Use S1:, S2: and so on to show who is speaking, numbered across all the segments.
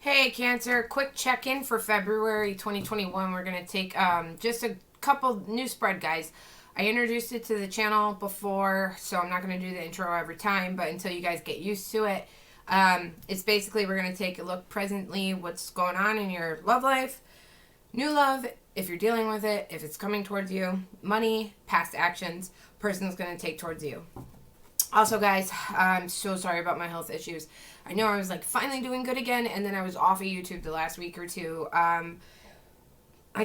S1: Hey, Cancer, quick check in for February 2021. We're going to take just a couple news spread, guys. I introduced it to the channel before, so I'm not going to do the intro every time, but until you guys get used to it, it's basically we're going to take a look presently what's going on in your love life, new love, if you're dealing with it, if it's coming towards you, money, past actions, person's going to take towards you. Also, guys, I'm so sorry about my health issues. I know I was like finally doing good again, and then I was off of YouTube the last week or two. I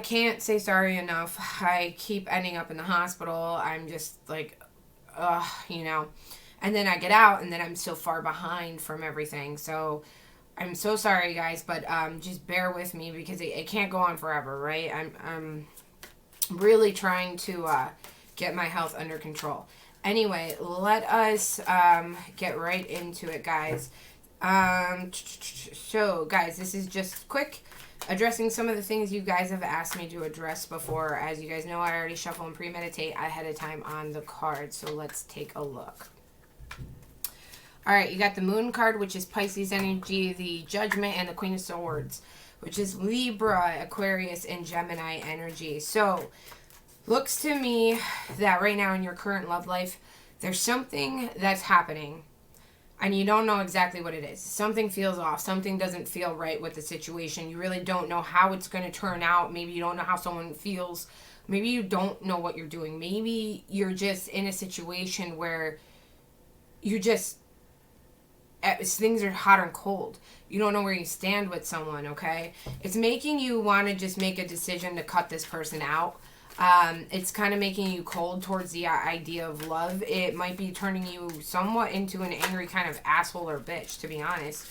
S1: can't say sorry enough. I keep ending up in the hospital. I'm just like, you know. And then I get out, and then I'm so far behind from everything. So I'm so sorry, guys, but just bear with me because it can't go on forever, right? I'm really trying to get my health under control. Anyway, let us get right into it, guys. So, guys, this is just quick addressing some of the things you guys have asked me to address before. As you guys know, I already shuffle and premeditate ahead of time on the cards. So let's take a look. All right, you got the Moon card, which is Pisces energy, the Judgment, and the Queen of Swords, which is Libra, Aquarius, and Gemini energy. So looks to me that right now in your current love life, there's something that's happening and you don't know exactly what it is. Something feels off. Something doesn't feel right with the situation. You really don't know how it's going to turn out. Maybe you don't know how someone feels. Maybe you don't know what you're doing. Maybe you're just in a situation where you just, things are hot and cold. You don't know where you stand with someone, okay? It's making you want to just make a decision to cut this person out. It's kind of making you cold towards the idea of love. It might be turning you somewhat into an angry kind of asshole or bitch, to be honest.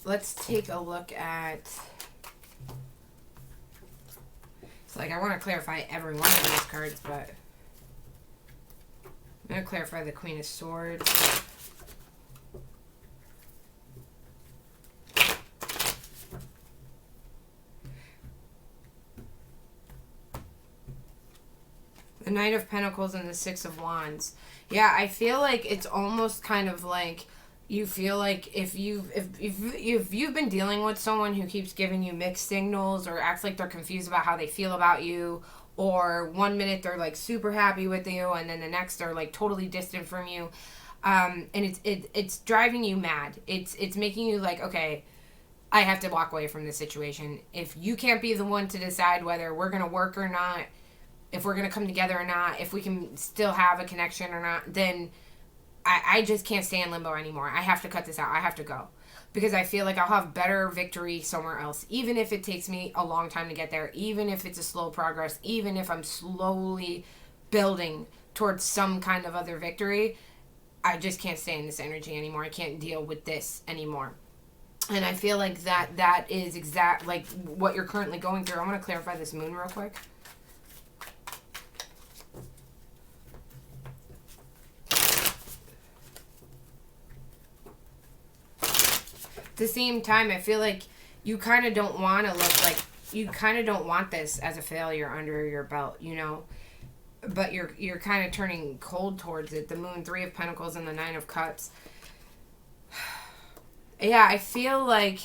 S1: Let's take a look at... It's like I want to clarify every one of these cards, but... I'm going to clarify the Queen of Swords. The Knight of Pentacles and the Six of Wands. Yeah, I feel like it's almost kind of like you feel like if you've been dealing with someone who keeps giving you mixed signals or acts like they're confused about how they feel about you, or 1 minute they're like super happy with you and then the next they're like totally distant from you, and it's driving you mad. It's making you like, okay, I have to walk away from this situation. If you can't be the one to decide whether we're gonna work or not, if we're going to come together or not, if we can still have a connection or not, then I just can't stay in limbo anymore. I have to cut this out. I have to go. Because I feel like I'll have better victory somewhere else. Even if it takes me a long time to get there. Even if it's a slow progress. Even if I'm slowly building towards some kind of other victory. I just can't stay in this energy anymore. I can't deal with this anymore. And I feel like that is exact like what you're currently going through. I want to clarify this Moon real quick. At the same time, I feel like you kind of don't want to look like you kind of don't want this as a failure under your belt, you know, but you're kind of turning cold towards it. The Moon, Three of Pentacles, and the Nine of Cups. Yeah, I feel like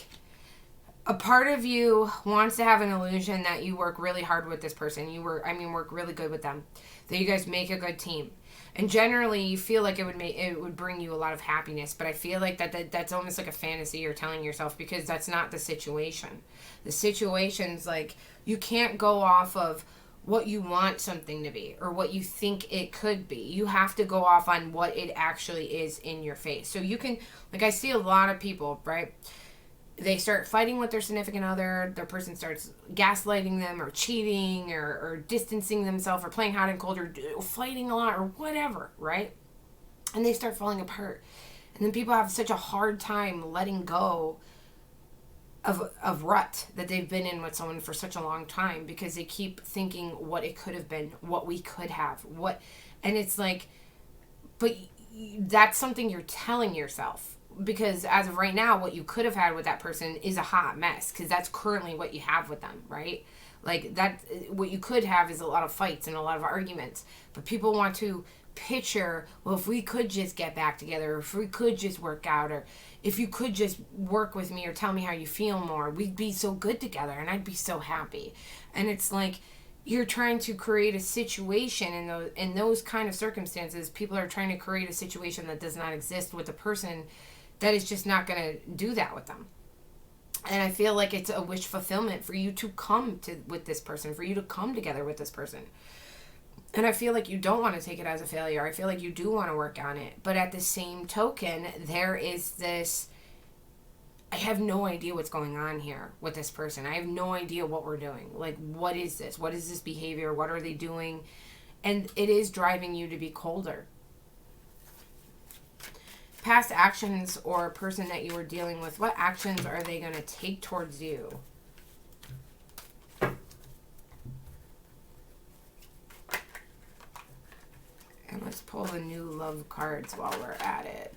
S1: a part of you wants to have an illusion that you work really hard with this person. Work really good with them, that you guys make a good team. And generally, you feel like it would bring you a lot of happiness. But I feel like that's almost like a fantasy you're telling yourself, because that's not the situation. The situation's like you can't go off of what you want something to be or what you think it could be. You have to go off on what it actually is in your face. So you can, like, I see a lot of people, right? They start fighting with their significant other, their person starts gaslighting them or cheating or distancing themselves or playing hot and cold or fighting a lot or whatever, right? And they start falling apart. And then people have such a hard time letting go of rut that they've been in with someone for such a long time, because they keep thinking what it could have been, what we could have, and it's like, but that's something you're telling yourself. Because as of right now, what you could have had with that person is a hot mess, because that's currently what you have with them, right? Like, that, what you could have is a lot of fights and a lot of arguments. But people want to picture, well, if we could just get back together, or if we could just work out, or if you could just work with me or tell me how you feel more, we'd be so good together and I'd be so happy. And it's like, you're trying to create a situation in those kind of circumstances. People are trying to create a situation that does not exist with a person that is just not going to do that with them. And I feel like it's a wish fulfillment for you to come to with this person, for you to come together with this person. And I feel like you don't want to take it as a failure. I feel like you do want to work on it. But at the same token, there is this, I have no idea what's going on here with this person. I have no idea what we're doing. Like, what is this? What is this behavior? What are they doing? And it is driving you to be colder. Past actions or a person that you were dealing with, what actions are they going to take towards you? And let's pull the new love cards while we're at it.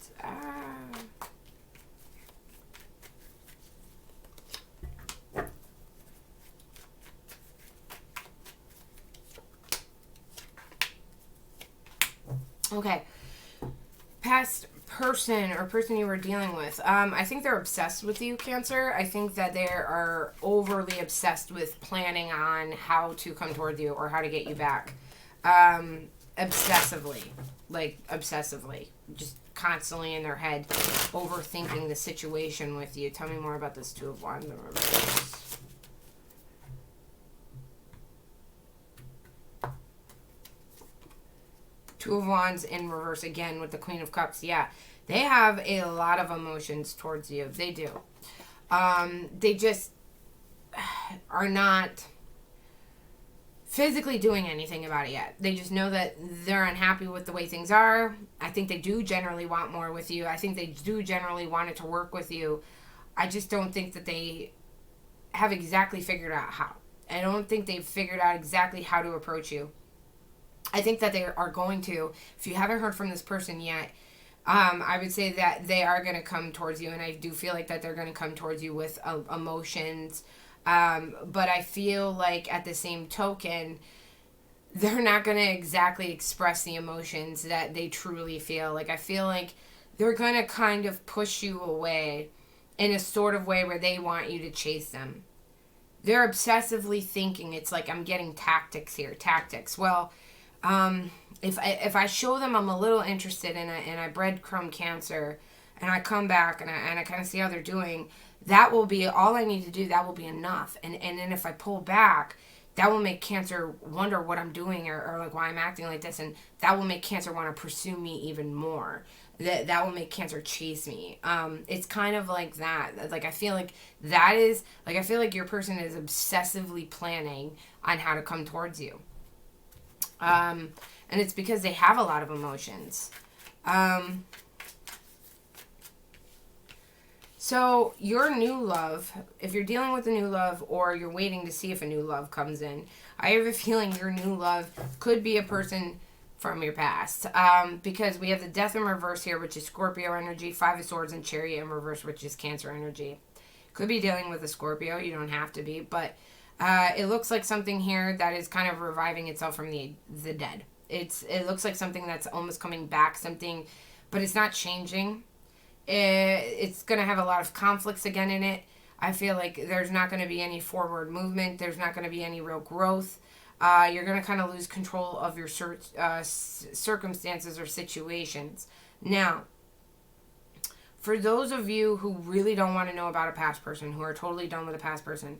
S1: Okay. Past person or person you were dealing with. I think they're obsessed with you, Cancer. I think that they are overly obsessed with planning on how to come toward you or how to get you back. Obsessively. Like, obsessively. Just constantly in their head, overthinking the situation with you. Tell me more about this Two of Wands in reverse. Two of Wands in reverse again with the Queen of Cups. Yeah, they have a lot of emotions towards you. They do. They just are not physically doing anything about it yet. They just know that they're unhappy with the way things are. I think they do generally want more with you. I think they do generally want it to work with you. I just don't think that they have exactly figured out how. I don't think they've figured out exactly how to approach you. I think that they are going to. If you haven't heard from this person yet, I would say that they are going to come towards you, and I do feel like that they're going to come towards you with emotions. But I feel like at the same token, they're not going to exactly express the emotions that they truly feel. Like, I feel like they're going to kind of push you away in a sort of way where they want you to chase them. They're obsessively thinking it's like, I'm getting tactics here. Tactics. Well, if I show them I'm a little interested in it and I breadcrumb Cancer and I come back and I kind of see how they're doing, that will be all I need to do. That will be enough. And then if I pull back, that will make Cancer wonder what I'm doing or like why I'm acting like this. And that will make Cancer want to pursue me even more. That will make Cancer chase me. It's kind of like that. Like, I feel like that is, like, I feel like your person is obsessively planning on how to come towards you. And it's because they have a lot of emotions. So your new love, if you're dealing with a new love or you're waiting to see if a new love comes in, I have a feeling your new love could be a person from your past. Because we have the Death in reverse here, which is Scorpio energy, Five of Swords, and Chariot in reverse, which is Cancer energy. Could be dealing with a Scorpio. You don't have to be, but it looks like something here that is kind of reviving itself from the dead. It looks like something that's almost coming back, something, but it's not changing. It's going to have a lot of conflicts again in it. I feel like there's not going to be any forward movement. There's not going to be any real growth. You're going to kind of lose control of your circumstances or situations. Now, for those of you who really don't want to know about a past person, who are totally done with a past person,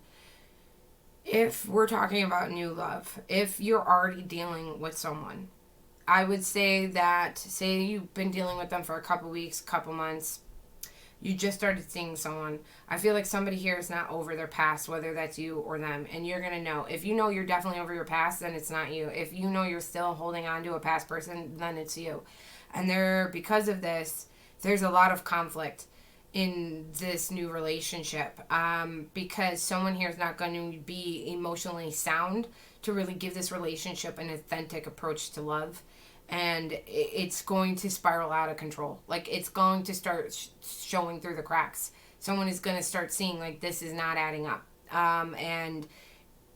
S1: if we're talking about new love, if you're already dealing with someone, I would say that, say you've been dealing with them for a couple weeks, couple months, you just started seeing someone. I feel like somebody here is not over their past, whether that's you or them, and you're going to know. If you know you're definitely over your past, then it's not you. If you know you're still holding on to a past person, then it's you. And because of this, there's a lot of conflict in this new relationship, because someone here is not going to be emotionally sound to really give this relationship an authentic approach to love, and it's going to spiral out of control. Like, it's going to start showing through the cracks. Someone is going to start seeing, like, this is not adding up, and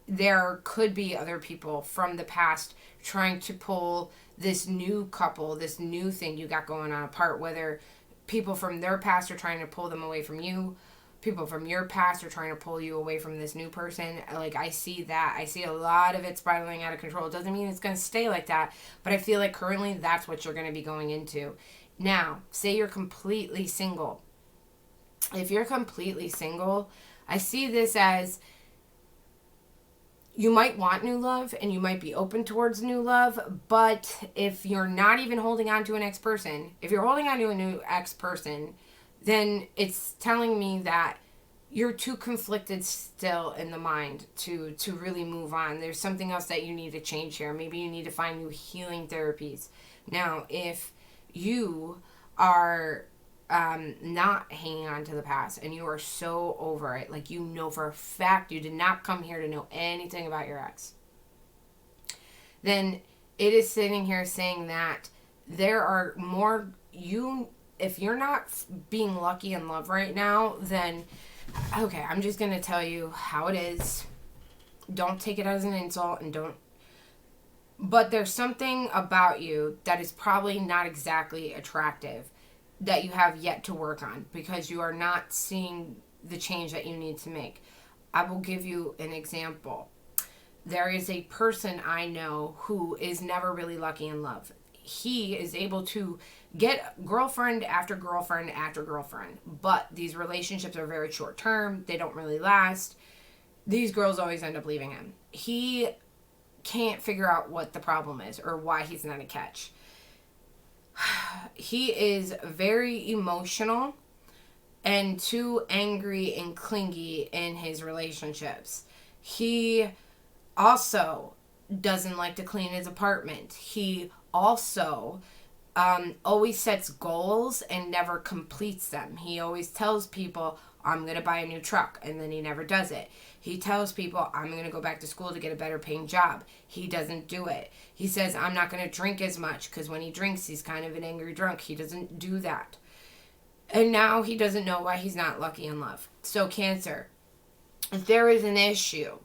S1: there could be other people from the past trying to pull this new couple, this new thing you got going on apart, whether people from their past are trying to pull them away from you. People from your past are trying to pull you away from this new person. Like, I see that. I see a lot of it spiraling out of control. It doesn't mean it's going to stay like that, but I feel like currently that's what you're going to be going into. Now, say you're completely single. If you're completely single, I see this as you might want new love and you might be open towards new love, but if you're not even holding on to an ex-person, if you're holding on to a new ex-person, then it's telling me that you're too conflicted still in the mind to really move on. There's something else that you need to change here. Maybe you need to find new healing therapies. Now, if you are not hanging on to the past and you are so over it, like, you know for a fact you did not come here to know anything about your ex, then it is sitting here saying that there are more, if you're not being lucky in love right now, then okay, I'm just going to tell you how it is. Don't take it as an insult and don't. But there's something about you that is probably not exactly attractive that you have yet to work on because you are not seeing the change that you need to make. I will give you an example. There is a person I know who is never really lucky in love. He is able to get girlfriend after girlfriend after girlfriend, but these relationships are very short term. They don't really last. These girls always end up leaving him. He can't figure out what the problem is or why he's not a catch. He is very emotional and too angry and clingy in his relationships. He also doesn't like to clean his apartment. He also always sets goals and never completes them. He always tells people, I'm going to buy a new truck, and then he never does it. He tells people, I'm going to go back to school to get a better paying job. He doesn't do it. He says, I'm not going to drink as much, because when he drinks, he's kind of an angry drunk. He doesn't do that. And now he doesn't know why he's not lucky in love. So, Cancer, if there is an issue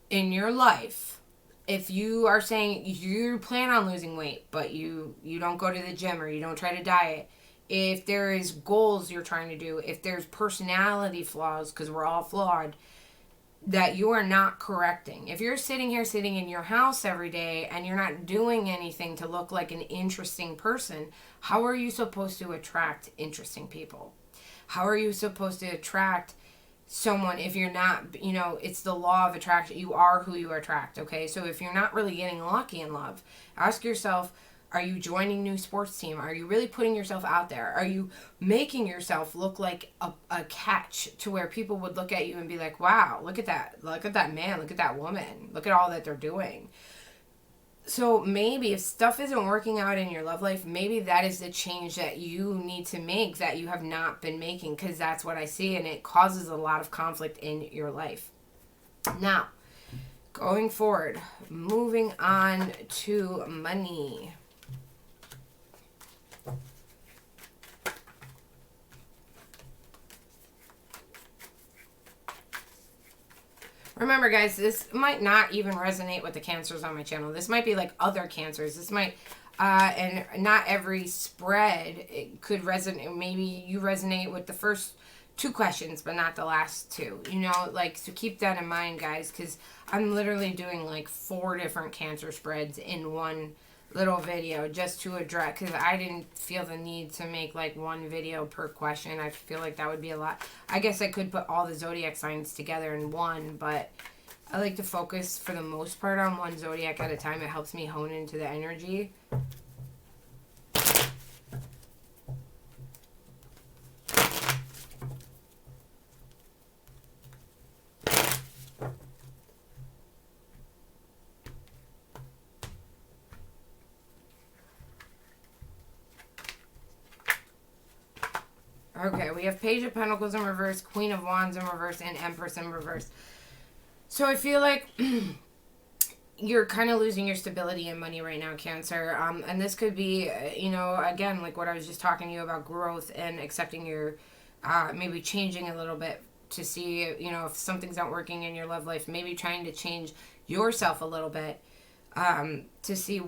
S1: in your life, if you are saying you plan on losing weight, but you don't go to the gym or you don't try to diet, if there is goals you're trying to do, if there's personality flaws, because we're all flawed, that you are not correcting. If you're sitting in your house every day and you're not doing anything to look like an interesting person, how are you supposed to attract interesting people? How are you supposed to attract someone if you're not, it's the law of attraction. You are who you attract, okay? So if you're not really getting lucky in love, ask yourself, are you joining a new sports team? Are you really putting yourself out there? Are you making yourself look like a catch to where people would look at you and be like, wow, look at that. Look at that man. Look at that woman. Look at all that they're doing. So maybe if stuff isn't working out in your love life, maybe that is the change that you need to make that you have not been making, because that's what I see, and it causes a lot of conflict in your life. Now, going forward, moving on to money. Remember, guys, this might not even resonate with the Cancers on my channel. This might be like other Cancers. This might, and not every spread it could resonate. Maybe you resonate with the first two questions, but not the last two. So keep that in mind, guys, because I'm literally doing like 4 different Cancer spreads in one little video just to address, because I didn't feel the need to make like one video per question. I feel like that would be a lot. I guess I could put all the zodiac signs together in one, but I like to focus for the most part on one zodiac at a time. It helps me hone into the energy. Okay, we have Page of Pentacles in reverse, Queen of Wands in reverse, and Empress in reverse. So I feel like you're kind of losing your stability and money right now, Cancer. And this could be, again, like what I was just talking to you about, growth and accepting your, maybe changing a little bit to see, if something's not working in your love life, maybe trying to change yourself a little bit to see,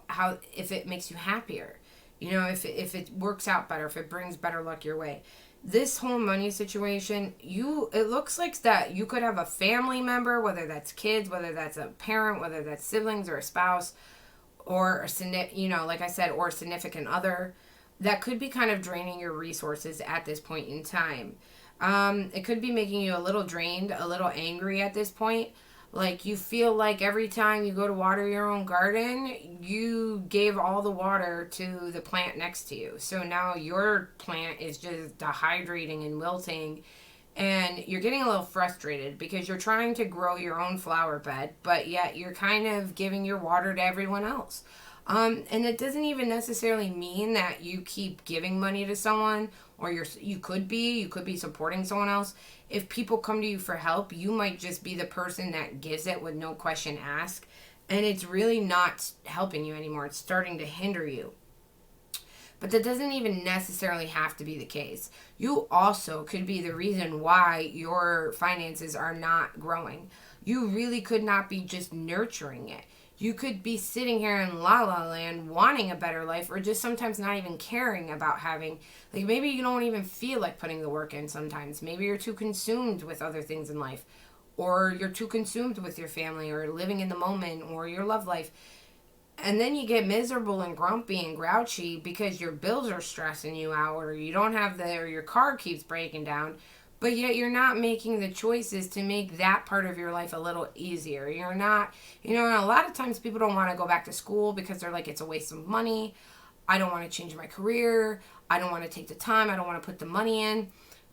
S1: how, if it makes you happier. You know, if it works out better, if it brings better luck your way. This whole money situation, it looks like that you could have a family member, whether that's kids, whether that's a parent, whether that's siblings or a spouse, or like I said, or a significant other, that could be kind of draining your resources at this point in time. It could be making you a little drained, a little angry at this point. Like you feel like every time you go to water your own garden, you gave all the water to the plant next to you. So now your plant is just dehydrating and wilting, and you're getting a little frustrated because you're trying to grow your own flower bed, but yet you're kind of giving your water to everyone else. And it doesn't even necessarily mean that you keep giving money to someone, or you could be supporting someone else. If people come to you for help, you might just be the person that gives it with no question asked, and it's really not helping you anymore. It's starting to hinder you. But that doesn't even necessarily have to be the case. You also could be the reason why your finances are not growing. You really could not be just nurturing it. You could be sitting here in la la land wanting a better life, or just sometimes not even caring about having, like maybe you don't even feel like putting the work in sometimes. Maybe you're too consumed with other things in life, or you're too consumed with your family, or living in the moment, or your love life. And then you get miserable and grumpy and grouchy because your bills are stressing you out, or you don't have or your car keeps breaking down. But yet you're not making the choices to make that part of your life a little easier. You're not, and a lot of times people don't want to go back to school because they're like, it's a waste of money. I don't want to change my career. I don't want to take the time. I don't want to put the money in.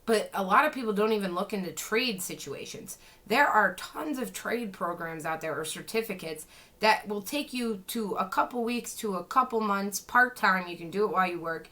S1: But a lot of people don't even look into trade situations. There are tons of trade programs out there, or certificates that will take you to a couple weeks to a couple months part-time. You can do it while you work.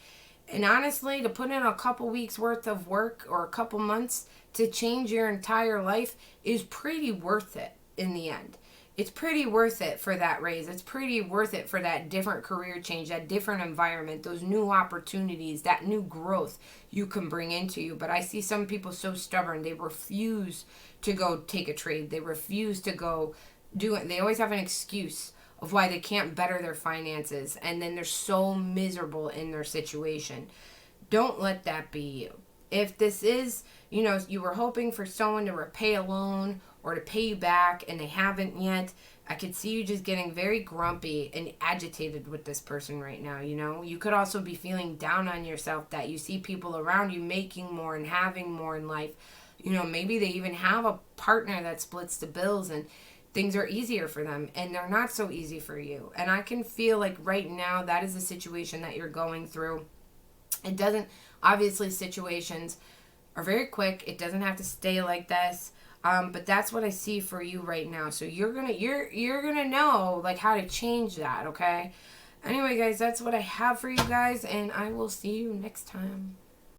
S1: And honestly, to put in a couple weeks worth of work or a couple months to change your entire life is pretty worth it in the end. It's pretty worth it for that raise. It's pretty worth it for that different career change, that different environment, those new opportunities, that new growth you can bring into you. But I see some people so stubborn. They refuse to go take a trade. They refuse to go do it. They always have an excuse of why they can't better their finances, and then they're so miserable in their situation. Don't let that be you. If this is, you were hoping for someone to repay a loan or to pay you back and they haven't yet, I could see you just getting very grumpy and agitated with this person right now. You could also be feeling down on yourself that you see people around you making more and having more in life. Maybe they even have a partner that splits the bills and things are easier for them, and they're not so easy for you. And I can feel like right now that is a situation that you're going through. Obviously situations are very quick. It doesn't have to stay like this. But that's what I see for you right now. So you're gonna know like how to change that, okay? Anyway, guys, that's what I have for you guys, and I will see you next time.